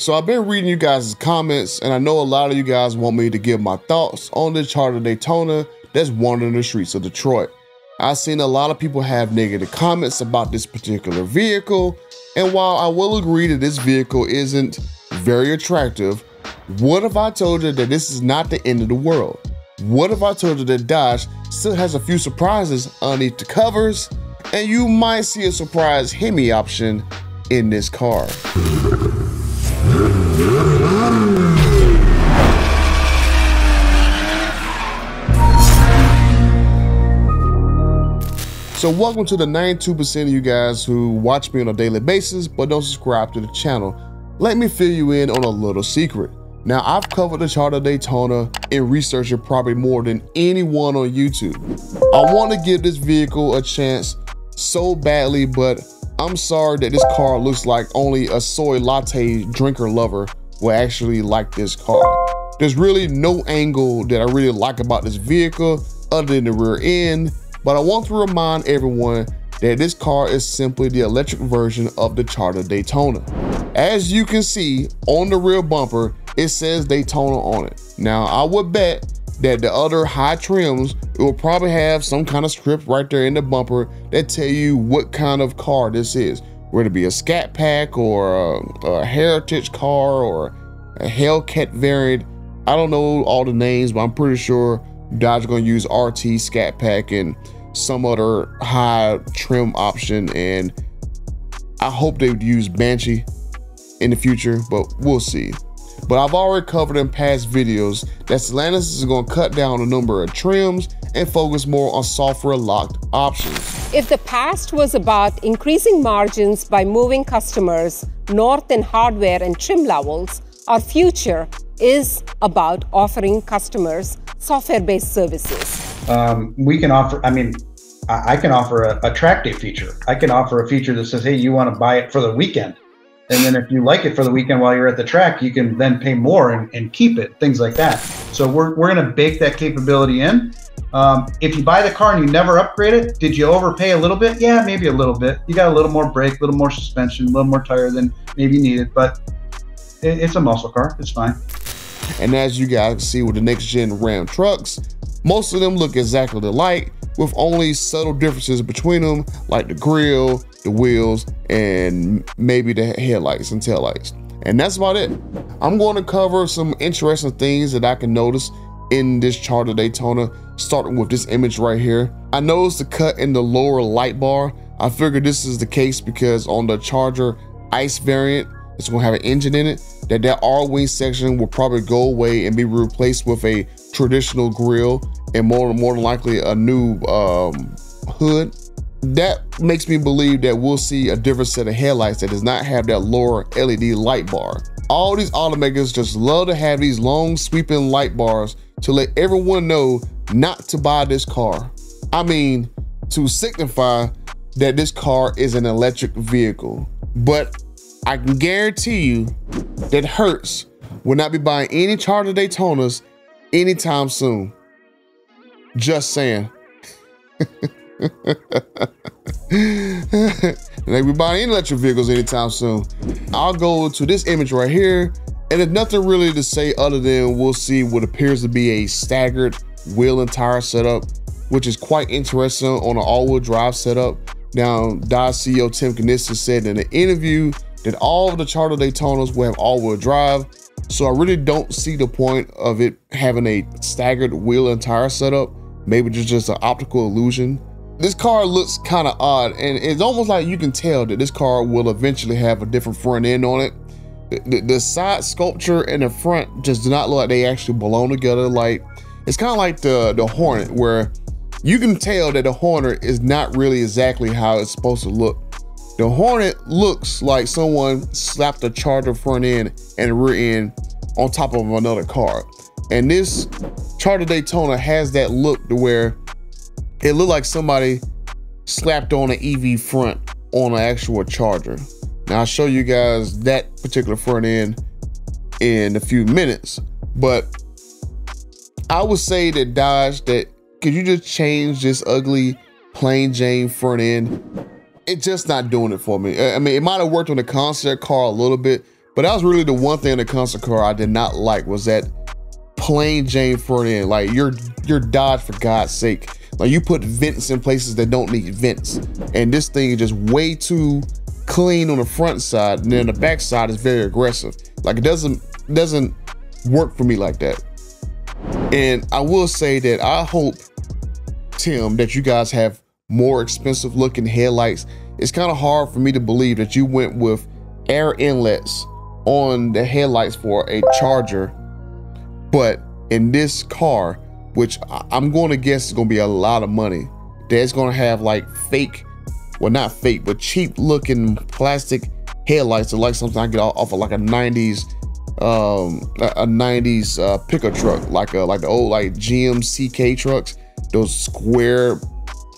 So I've been reading you guys' comments, and I know a lot of you guys want me to give my thoughts on the Charger Daytona that's wandering the streets of Detroit. I've seen a lot of people have negative comments about this particular vehicle, and while I will agree that this vehicle isn't very attractive, what if I told you that this is not the end of the world? What if I told you that Dodge still has a few surprises underneath the covers, and you might see a surprise Hemi option in this car? So welcome to the 92% of you guys who watch me on a daily basis but don't subscribe to the channel. Let me fill you in on a little secret. Now, I've covered the Charger Daytona and researched it probably more than anyone on YouTube. I want to give this vehicle a chance so badly, but I'm sorry that this car looks like only a soy latte drinker lover will actually like this car. There's really no angle that I really like about this vehicle other than the rear end, but I want to remind everyone that this car is simply the electric version of the Charger Daytona. As you can see on the rear bumper, it says Daytona on it. Now, I would bet that the other high trims, it will probably have some kind of script right there in the bumper that tell you what kind of car this is, whether it be a Scat Pack or a Heritage car or a Hellcat variant. I don't know all the names, but I'm pretty sure Dodge is going to use RT, Scat Pack, and some other high trim option, and I hope they would use Banshee in the future, but we'll see. But I've already covered in past videos that Stellantis is going to cut down the number of trims and focus more on software locked options. If the past was about increasing margins by moving customers north in hardware and trim levels, our future is about offering customers software-based services. We can offer, I can offer a track day feature. I can offer a feature that says, hey, you want to buy it for the weekend. And then if you like it for the weekend while you're at the track, you can then pay more and keep it, things like that. So we're going to bake that capability in. If you buy the car and you never upgrade it, did you overpay a little bit? Yeah, maybe a little bit. You got a little more brake, a little more suspension, a little more tire than maybe needed, but it's a muscle car. It's fine. And as you guys see with the next gen Ram trucks, most of them look exactly alike with only subtle differences between them, like the grille, the wheels, and maybe the headlights and taillights. And that's about it. I'm going to cover some interesting things that I can notice in this Charger Daytona, starting with this image right here. I noticed the cut in the lower light bar. I figured this is the case because on the Charger Ice variant, it's going to have an engine in it, that R-wing section will probably go away and be replaced with a traditional grille and more than likely a new hood. That makes me believe that we'll see a different set of headlights that does not have that lower LED light bar. All these automakers just love to have these long sweeping light bars to let everyone know not to buy this car. I mean, to signify that this car is an electric vehicle. But I can guarantee you that Hertz will not be buying any Charger Daytonas anytime soon. Just saying. They be buying any electric vehicles anytime soon. I'll go to this image right here, and there's nothing really to say other than we'll see what appears to be a staggered wheel and tire setup, which is quite interesting on an all-wheel drive setup. Now, Dodge CEO Tim Knissen said in an interview that all of the Charger Daytonas will have all-wheel drive, so I really don't see the point of it having a staggered wheel and tire setup. Maybe just an optical illusion. This car looks kind of odd, and it's almost like you can tell that this car will eventually have a different front end on it. The side sculpture and the front just do not look like they actually belong together. Like, it's kind of like the Hornet, where you can tell that the Hornet is not really exactly how it's supposed to look. The Hornet looks like someone slapped a Charger front end and rear end on top of another car. And this Charger Daytona has that look to where it looked like somebody slapped on an EV front on an actual Charger. Now, I'll show you guys that particular front end in a few minutes, but I would say that Dodge, that could you just change this ugly plain Jane front end? It's just not doing it for me. I mean, it might have worked on the concept car a little bit, But that was really the one thing in the concept car I did not like, was that plain Jane front end. Like, you're Dodge, for God's sake. Like, you put vents in places that don't need vents. And this thing is just way too clean on the front side, and then the back side is very aggressive. Like, it doesn't work for me like that. And I will say that I hope, Tim, that you guys have more expensive looking headlights. It's kind of hard for me to believe that you went with air inlets on the headlights for a Charger, but in this car, which I'm going to guess is going to be a lot of money, that's going to have like fake, well, not fake, but cheap looking plastic headlights, that like something I get off of like a 90s pickup truck, like the old like GM CK trucks, those square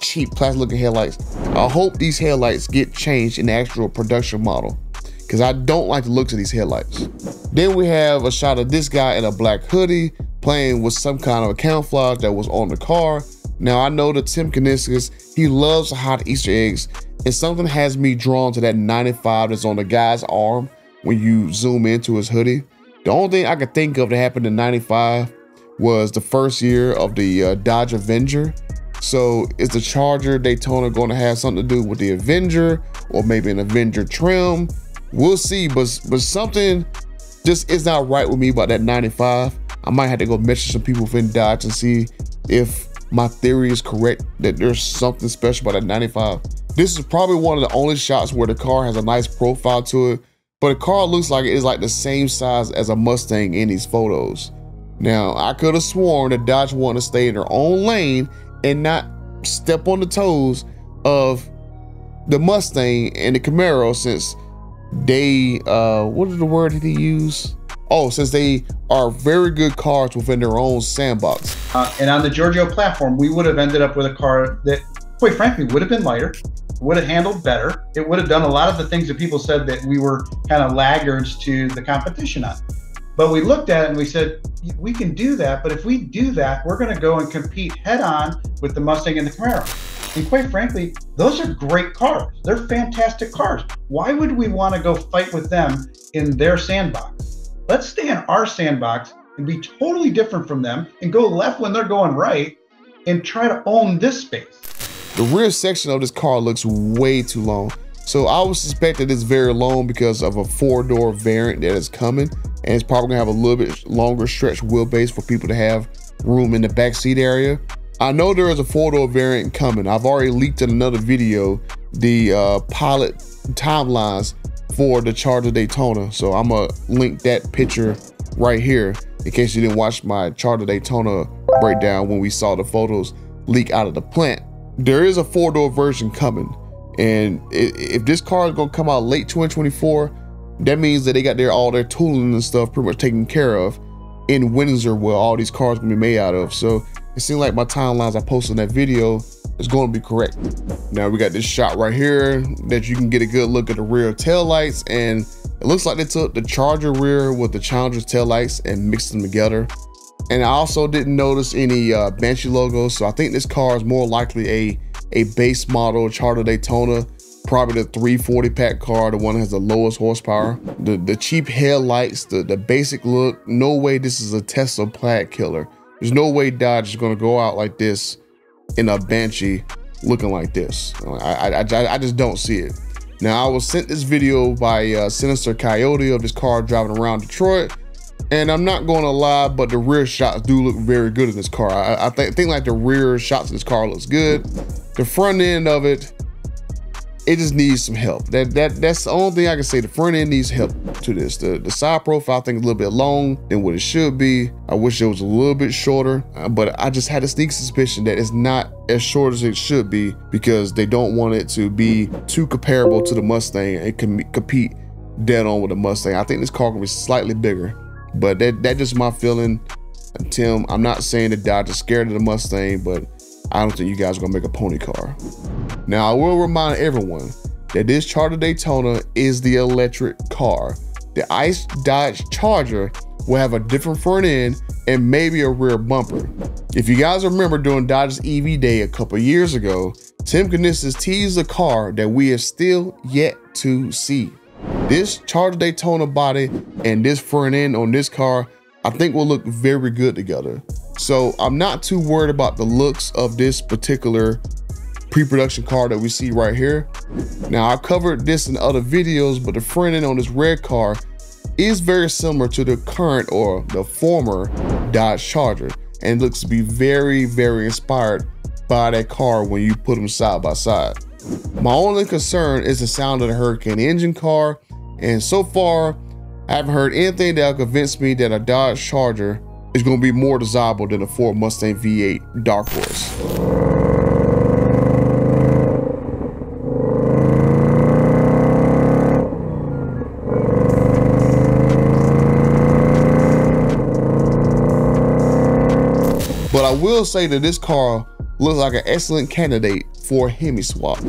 cheap plastic looking headlights. I hope these headlights get changed in the actual production model, because I don't like the looks of these headlights. Then we have a shot of this guy in a black hoodie playing with some kind of a camouflage that was on the car. Now, I know that Tim Kniskus, he loves to hide Easter eggs, and something has me drawn to that 95 that's on the guy's arm when you zoom into his hoodie. The only thing I could think of that happened in 95 was the first year of the Dodge Avenger. So is the Charger Daytona going to have something to do with the Avenger, or maybe an Avenger trim? We'll see, but something just is not right with me about that 95. I might have to go message some people within Dodge and see if my theory is correct, that there's something special about that 95. This is probably one of the only shots where the car has a nice profile to it, but the car looks like it is like the same size as a Mustang in these photos. Now, I could have sworn that Dodge wanted to stay in their own lane and not step on the toes of the Mustang and the Camaro, since they, what is the word did he use? Oh, since they are very good cars within their own sandbox. And on the Giorgio platform, we would have ended up with a car that, quite frankly, would have been lighter, would have handled better. It would have done a lot of the things that people said that we were kind of laggards to the competition on. But we looked at it and we said, we can do that, but if we do that, we're going to go and compete head on with the Mustang and the Camaro. And quite frankly, those are great cars. They're fantastic cars. Why would we want to go fight with them in their sandbox? Let's stay in our sandbox and be totally different from them and go left when they're going right and try to own this space. The rear section of this car looks way too long. So I would suspect that it's very long because of a 4-door variant that is coming, and it's probably gonna have a little bit longer stretch wheelbase for people to have room in the back seat area. I know there is a 4-door variant coming. I've already leaked in another video the pilot timelines for the Charger Daytona, so I'm gonna link that picture right here in case you didn't watch my Charger Daytona breakdown when we saw the photos leak out of the plant. There is a 4-door version coming, and if this car is gonna come out late 2024, that means that they got all their tooling and stuff pretty much taken care of in Windsor, where all these cars gonna be made out of. So it seems like my timelines I posted in that video is going to be correct. Now we got this shot right here that you can get a good look at the rear taillights, and it looks like they took the Charger rear with the Challenger's taillights and mixed them together. And I also didn't notice any Banshee logos, so I think this car is more likely a base model Charger Daytona, probably the 340 pack car, the one that has the lowest horsepower. The cheap headlights, the basic look. No way this is a Tesla Plaid Killer. There's no way Dodge is gonna go out like this in a Banshee looking like this. I just don't see it. Now, I was sent this video by Sinister Coyote of this car driving around Detroit, and I'm not gonna lie, but the rear shots do look very good in this car. I think like the rear shots in this car looks good. The front end of it, it just needs some help. That's the only thing I can say. The front end needs help to this. The side profile I think is a little bit long than what it should be. I wish it was a little bit shorter, but I just had a sneaky suspicion that it's not as short as it should be, because they don't want it to be too comparable to the Mustang and compete dead on with the Mustang. I think this car can be slightly bigger, but that's just my feeling. And Tim, I'm not saying that Dodge is scared of the Mustang, but I don't think you guys are gonna make a pony car. Now, I will remind everyone that this Charger Daytona is the electric car. The ICE Dodge Charger will have a different front end and maybe a rear bumper. If you guys remember during Dodge's EV Day a couple years ago, Tim Kniskus teased a car that we have still yet to see. this Charger Daytona body and this front end on this car, I think will look very good together. So I'm not too worried about the looks of this particular pre-production car that we see right here. Now, I've covered this in other videos, but the front end on this red car is very similar to the current or the former Dodge Charger, and looks to be very, very inspired by that car when you put them side by side. My only concern is the sound of the Hurricane engine car, and so far I haven't heard anything that will convince me that a Dodge Charger is going to be more desirable than a Ford Mustang V8 Dark Horse. But I will say that this car looks like an excellent candidate for a Hemi swap.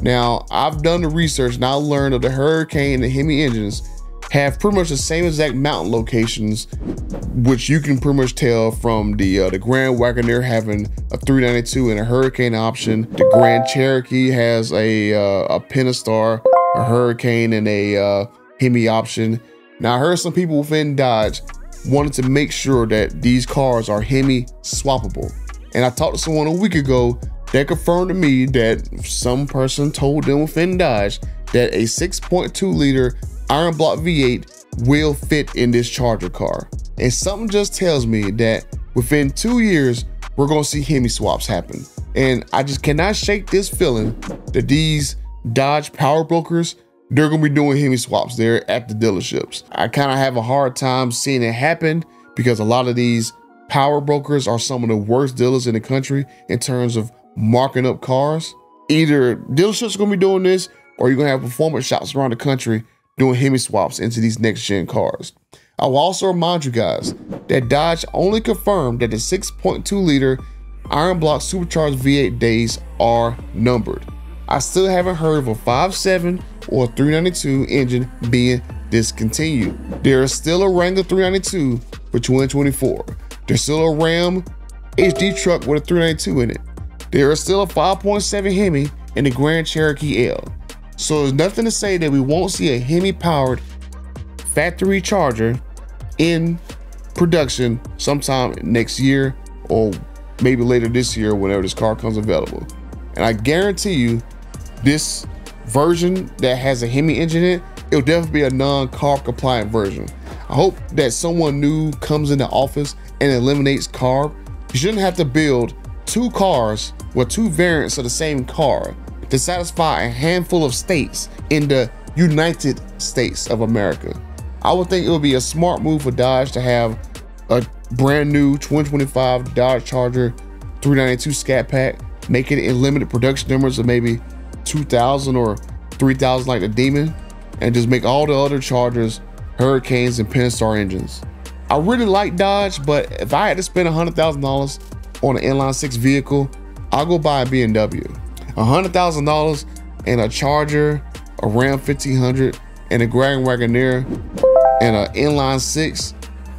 Now, I've done the research and I learned that the Hurricane and the Hemi engines have pretty much the same exact mounting locations, which you can pretty much tell from the Grand Wagoneer having a 392 and a Hurricane option. The Grand Cherokee has a Pentastar, a Hurricane, and a Hemi option. Now, I heard some people within Dodge wanted to make sure that these cars are Hemi swappable. And I talked to someone a week ago that confirmed to me that some person told them within Dodge that a 6.2 liter iron block V8 will fit in this Charger car. And something just tells me that within 2 years, we're gonna see Hemi swaps happen. And I just cannot shake this feeling that these Dodge power brokers, they're gonna be doing Hemi swaps there at the dealerships. I kind of have a hard time seeing it happen because a lot of these power brokers are some of the worst dealers in the country in terms of marking up cars. Either dealerships are gonna be doing this, or you're gonna have performance shops around the country doing Hemi swaps into these next gen cars. I will also remind you guys that Dodge only confirmed that the 6.2 liter iron block supercharged V8 days are numbered. I still haven't heard of a 5.7 or 392 engine being discontinued. There is still a Wrangler 392 for 2024. There's still a Ram HD truck with a 392 in it. There is still a 5.7 Hemi and the Grand Cherokee L. So there's nothing to say that we won't see a Hemi powered factory Charger in production sometime next year, or maybe later this year whenever this car comes available. And I guarantee you, this version that has a Hemi engine in it, it'll definitely be a non-CARB compliant version. I hope that someone new comes in the office and eliminates CARB. You shouldn't have to build two cars with two variants of the same car to satisfy a handful of states in the United States of America. I would think it would be a smart move for Dodge to have a brand new 2025 Dodge Charger 392 Scat Pack, make it in limited production numbers of maybe 2,000 or 3,000 like the Demon, and just make all the other Chargers Hurricanes and Pentastar engines. I really like Dodge, but if I had to spend $100,000 on an inline six vehicle, I'll go buy a BMW. $100,000 and a Charger, a Ram 1500, and a Grand Wagoneer, and an inline six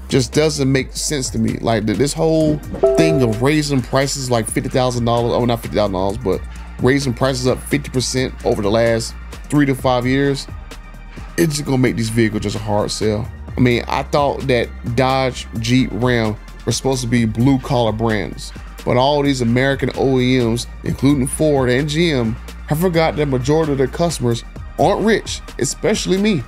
just doesn't make sense to me. Like this whole thing of raising prices like $50,000, oh not $50,000, but raising prices up 50% over the last 3 to 5 years, it's just gonna make these vehicles just a hard sell. I mean, I thought that Dodge, Jeep, Ram were supposed to be blue collar brands, but all these American OEMs, including Ford and GM, have forgot that majority of their customers aren't rich, especially me.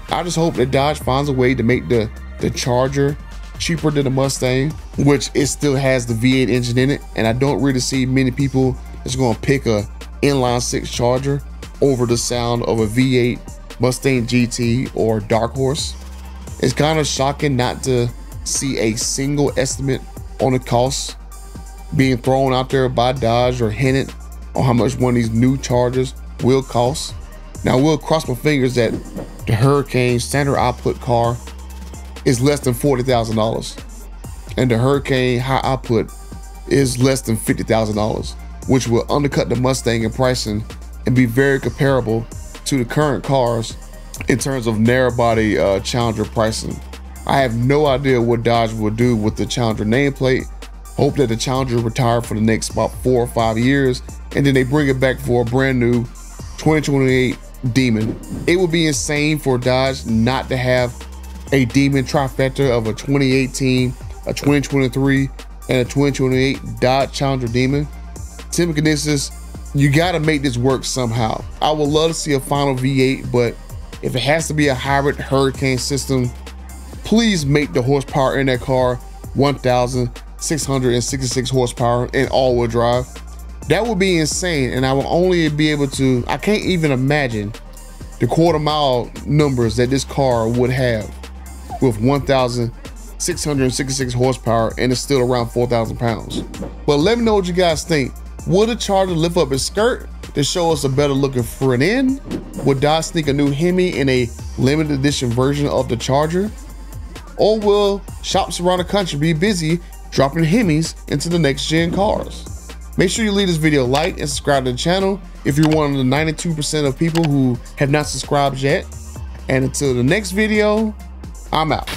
I just hope that Dodge finds a way to make the Charger cheaper than the Mustang, which it still has the V8 engine in it, and I don't really see many people that's gonna pick a inline six Charger over the sound of a V8 Mustang GT or Dark Horse. It's kind of shocking not to see a single estimate on the cost being thrown out there by Dodge or hinted on how much one of these new Chargers will cost. Now, I will cross my fingers that the Hurricane standard output car is less than $40,000, and the Hurricane high output is less than $50,000, which will undercut the Mustang in pricing and be very comparable to the current cars in terms of narrow body Challenger pricing. I have no idea what Dodge will do with the Challenger nameplate. Hope that the Challenger retire for the next about 4 or 5 years, and then they bring it back for a brand new 2028 Demon. It would be insane for Dodge not to have a Demon trifecta of a 2018, a 2023, and a 2028 Dodge Charger Demon. Tim Canisius, you gotta make this work somehow. I would love to see a final V8, but if it has to be a hybrid Hurricane system, please make the horsepower in that car 1,666 horsepower in all-wheel drive. That would be insane, and I will only be able to, I can't even imagine the quarter-mile numbers that this car would have with 1,666 horsepower, and it's still around 4,000 pounds. But let me know what you guys think. Would the Charger lift up its skirt to show us a better looking front end? Would Dodge sneak a new Hemi in a limited edition version of the Charger? Or will shops around the country be busy dropping Hemis into the next gen cars? Make sure you leave this video a like and subscribe to the channel if you're one of the 92% of people who have not subscribed yet. And until the next video, I'm out.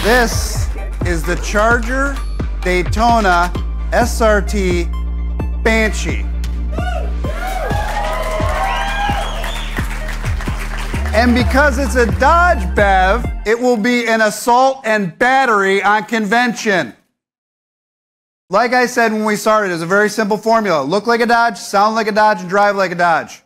This is the Charger Daytona SRT Banshee. And because it's a Dodge BEV, it will be an assault and battery on convention. Like I said when we started, it's a very simple formula. Look like a Dodge, sound like a Dodge, and drive like a Dodge.